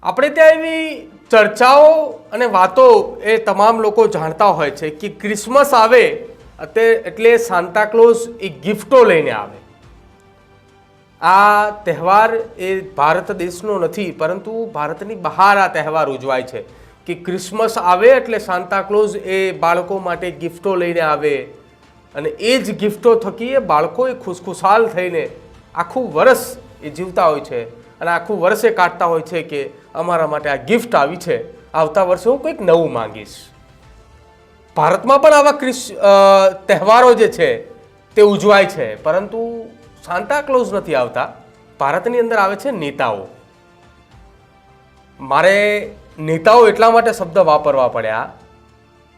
આપણે ત્યાં એવી ચર્ચાઓ અને વાતો એ તમામ લોકો જાણતા હોય છે કે ક્રિસમસ આવે એટલે સાન્તાક્લોઝ એ ગિફ્ટો લઈને આવે. આ તહેવાર એ ભારત દેશનો નથી, પરંતુ ભારતની બહાર આ તહેવાર ઉજવાય છે કે ક્રિસમસ આવે એટલે સાન્તાક્લોઝ એ બાળકો માટે ગિફ્ટો લઈને આવે અને એ જ ગિફ્ટો થકી એ બાળકો એ ખુશખુશાલ થઈને આખું વર્ષ એ જીવતા હોય છે અને આખું વર્ષે કાઢતા હોય છે કે અમારા માટે આ ગિફ્ટ આવી છે, આવતા વર્ષે હું કંઈક નવું માંગીશ. ભારતમાં પણ આવા તહેવારો જે છે તે ઉજવાય છે, પરંતુ સાન્તાક્લોઝ નથી આવતા. ભારતની અંદર આવે છે નેતાઓ. મારે નેતાઓ એટલા માટે શબ્દ વાપરવા પડ્યા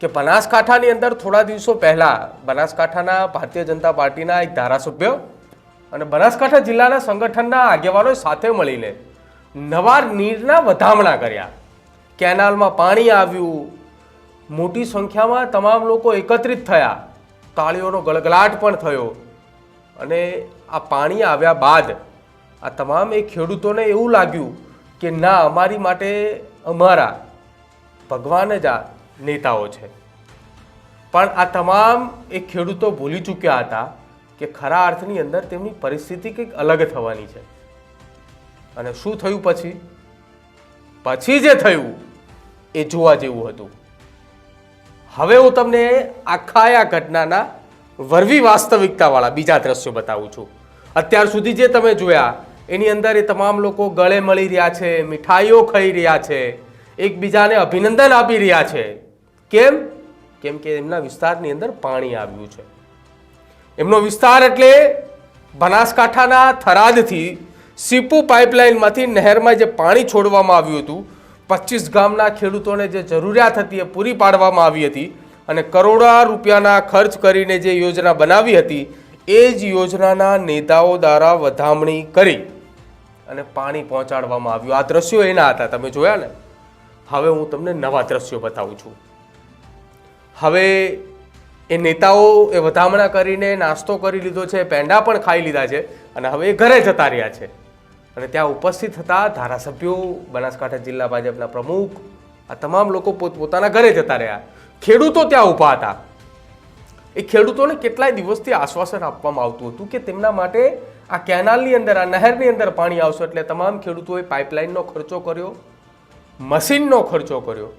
કે બનાસકાંઠાની અંદર થોડા દિવસો પહેલાં બનાસકાંઠાના ભારતીય જનતા પાર્ટીના એક ધારાસભ્ય અને બનાસકાંઠા જિલ્લાના સંગઠનના આગેવાનોએ સાથે મળીને નવા નીરના વધામણા કર્યા. કેનાલમાં પાણી આવ્યું, મોટી સંખ્યામાં તમામ લોકો એકત્રિત થયા, તાળીઓનો ગળગળાટ પણ થયો અને આ પાણી આવ્યા બાદ આ તમામ એ ખેડૂતોને એવું લાગ્યું કે ના, અમારી માટે અમારા ભગવાન જ આ નેતાઓ છે. પણ આ તમામ એ ખેડૂતો ભૂલી ચૂક્યા હતા કે ખરા અર્થની અંદર તેમની પરિસ્થિતિ કંઈક અલગ થવાની છે. અને શું થયું પછી જે થયું એ જોવા જેવું હતું. હવે હું તમને આખા ઘટનાના વરવી વાસ્તવિકતાવાળા બીજા દ્રશ્યો બતાવું છું. અત્યાર સુધી જે તમે જોયા એની અંદર એ તમામ લોકો ગળે મળી રહ્યા છે, મીઠાઈઓ ખાઈ રહ્યા છે, એકબીજાને અભિનંદન આપી રહ્યા છે. કેમ કે એમના વિસ્તારની અંદર પાણી આવ્યું છે. એમનો વિસ્તાર એટલે બનાસકાંઠાના થરાદથી સીપુ પાઇપલાઇનમાંથી નહેરમાં જે પાણી છોડવામાં આવ્યું હતું, 25 ગામના ખેડૂતોને જે જરૂરિયાત હતી એ પૂરી પાડવામાં આવી હતી અને કરોડો રૂપિયાના ખર્ચ કરીને જે યોજના બનાવી હતી એ જ યોજનાના નેતાઓ દ્વારા વધામણી કરી અને પાણી પહોંચાડવામાં આવ્યું. આ દ્રશ્યો એના હતા, તમે જોયા ને. હવે હું તમને નવા દ્રશ્યો બતાવું છું. હવે એ નેતાઓ એ વધામણા કરીને નાસ્તો કરી લીધો છે, પેંડા પણ ખાઈ લીધા છે અને હવે એ ઘરે જતા રહ્યા છે. અને ત્યાં ઉપસ્થિત હતા ધારાસભ્યો, બનાસકાંઠા જિલ્લા ભાજપના પ્રમુખ, આ તમામ લોકો પોતાના ઘરે જતા રહ્યા. ખેડૂતો ત્યાં ઊભા હતા. એ ખેડૂતોને કેટલાય દિવસથી આશ્વાસન આપવામાં આવતું હતું કે તેમના માટે આ કેનાલની અંદર, આ નહેરની અંદર પાણી આવશે. એટલે તમામ ખેડૂતોએ પાઇપલાઇનનો ખર્ચો કર્યો, મશીનનો ખર્ચો કર્યો,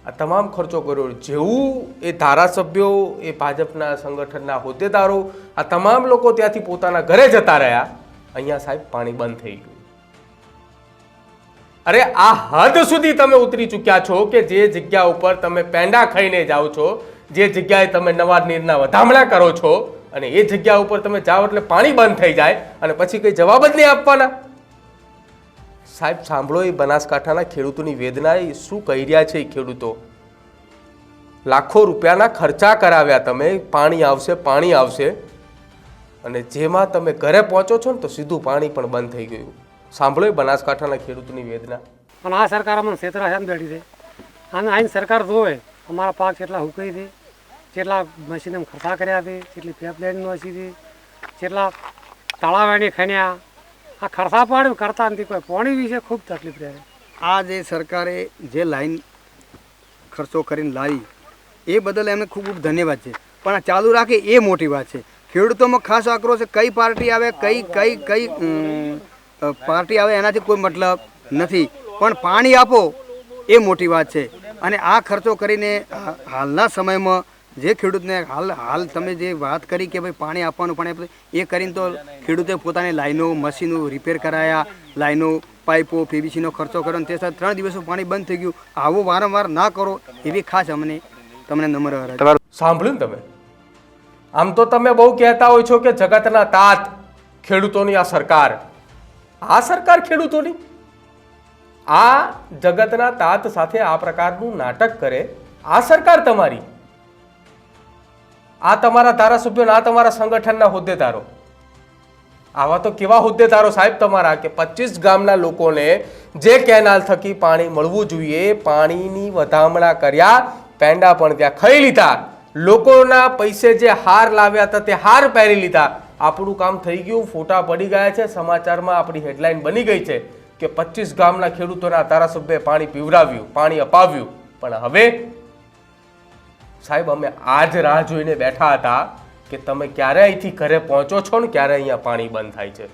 આ તમામ ખર્ચો કર્યો. જેવું એ ધારાસભ્યો, એ ભાજપના સંગઠનના હોદ્દેદારો, આ તમામ લોકો ત્યાંથી પોતાના ઘરે જતા રહ્યા, અહીંયા સાહેબ પાણી બંધ થઈ ગયું. અરે આ હદ સુધી તમે ઉતરી ચૂક્યા છો કે જે જગ્યા ઉપર તમે પેંડા ખાઈને જાઓ છો, જે જગ્યાએ તમે નવા નીરના વધામણા કરો છો અને એ જગ્યા ઉપર તમે જાઓ એટલે પાણી બંધ થઈ જાય અને પછી કંઈ જવાબ જ નહીં આપવાના. સાહેબ સાંભળો, એ બનાસકાંઠાના ખેડૂતોની વેદના. એ શું કહી રહ્યા છે એ ખેડૂતો? લાખો રૂપિયાના ખર્ચા કરાવ્યા તમે, પાણી આવશે અને જેમાં તમે ઘરે પહોંચો છો ને તો સીધું પાણી પણ બંધ થઈ ગયું. સાંભળો એ બનાસકાંઠાના ખેડૂતોની વેદના. પણ આ સરકાર અમને છેતરા છે બેઠી છે. આને આઈને સરકાર જોવે અમારા પાક કેટલા હુકાઈ છે, કેટલા મશીન ખર્ચા કર્યા છે, કેટલી પાઇપલાઇન નોસી છે, કેટલા તળાવાણી ખન્યા. આ ખર્ચા પાડ્યું કરતા નથી. કોઈ પાણી વિશે ખૂબ તકલીફ રહે. આ જે સરકારે જે લાઈન ખર્ચો કરીને લાવી એ બદલ એમને ખૂબ ખૂબ ધન્યવાદ છે. પણ આ ચાલુ રાખે એ મોટી વાત છે. ખેડૂતોમાં ખાસ આક્રોશ છે. કઈ પાર્ટી આવે, કઈ પાર્ટી આવે એનાથી કોઈ મતલબ નથી, પણ પાણી આપો એ મોટી વાત છે. અને આ ખર્ચો કરીને હાલના સમયમાં જે ખેડૂતને હાલ તમે જે વાત કરી કે ભાઈ પાણી આપવાનું, પણ એ કરીને તો ખેડૂતે પોતાની લાઈનો, મશીનો રિપેર કરાયા, લાઈનો, પાઇપો, પીવીસીનો ખર્ચો કર્યો અને તે સાથે 3 દિવસો પાણી બંધ થઈ ગયું. આવો વારંવાર ના કરો એવી ખાસ તમને નમ્ર અરજ. સાંભળ્યું ને તમે? આમ તો તમે બહુ કહેતા હોય છો કે જગતના તાત ખેડૂતોની આ સરકાર ખેડૂતોની, આ જગતના તાત સાથે આ પ્રકારનું નાટક કરે આ સરકાર તમારી, આ તમારા ધારાસભ્યો, આ તમારા સંગઠનના હોદ્દેદારો. આવા તો કેવા હોદ્દેદારો સાહેબ તમારા કે 25 ગામના લોકોને જે કેનાલ થકી પાણી મળવું જોઈએ, પાણીની વધામણા કર્યા, પેંડા પણ ત્યાં ખાઈ લીધા, લોકોના પૈસે જે હાર લાવ્યા હતા તે હાર પહેરી લીધા. આપણું કામ થઈ ગયું, ફોટા પડી ગયા છે, સમાચારમાં આપણી હેડલાઇન બની ગઈ છે. કે 25 ગામના ખેડૂતોના ધારાસભ્યએ પાણી પીવડાવ્યું, પાણી અપાવ્યું, પણ હવે સાહેબ અમે આજ રાહ જોઈને બેઠા હતા કે તમે ક્યારે અહીંથી ઘરે પહોંચો છો ને ક્યારે અહીંયા પાણી બંધ થાય છે.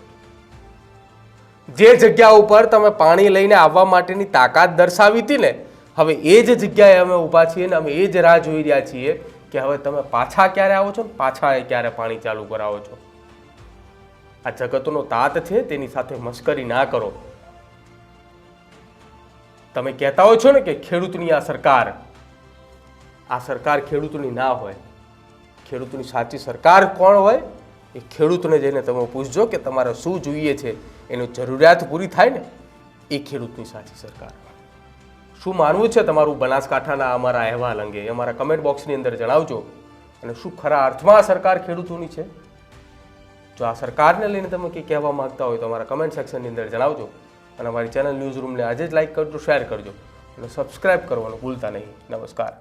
જે જગ્યા ઉપર તમે પાણી લઈને આવવા માટેની તાકાત દર્શાવી હતી ને, હવે એ જ જગ્યાએ અમે ઊભા છીએ ને અમે એ જ રાહ જોઈ રહ્યા છીએ કે હવે તમે પાછા ક્યારે આવો છો ને પાછા ક્યારે પાણી ચાલુ કરાવો છો. આ જગતનો તાત છે, તેની સાથે મશ્કરી ના કરો. તમે કહેતા હો છો ને કે ખેડૂતની આ સરકાર ખેડૂતની ના હોય. ખેડૂતની સાચી સરકાર કોણ હોય એ ખેડૂતને જઈને તમે પૂછજો કે તમારે શું જોઈએ છે, એની જરૂરિયાત પૂરી થાય ને એ ખેડૂતની સાચી સરકાર. શું માનવું છે તમારું બનાસકાંઠાના અમારા અહેવાલ અંગે અમારા કમેન્ટ બોક્સની અંદર જણાવજો. અને શું ખરા અર્થમાં આ સરકાર ખેડૂતોની છે? જો આ સરકારને લઈને તમે કંઈ કહેવા માંગતા હોય તો અમારા કમેન્ટ સેક્શનની અંદર જણાવજો. અને અમારી ચેનલ ન્યૂઝ રૂમને આજે જ લાઈક કરજો, શેર કરજો અને સબસ્ક્રાઈબ કરવાનું ભૂલતા નહીં. નમસ્કાર.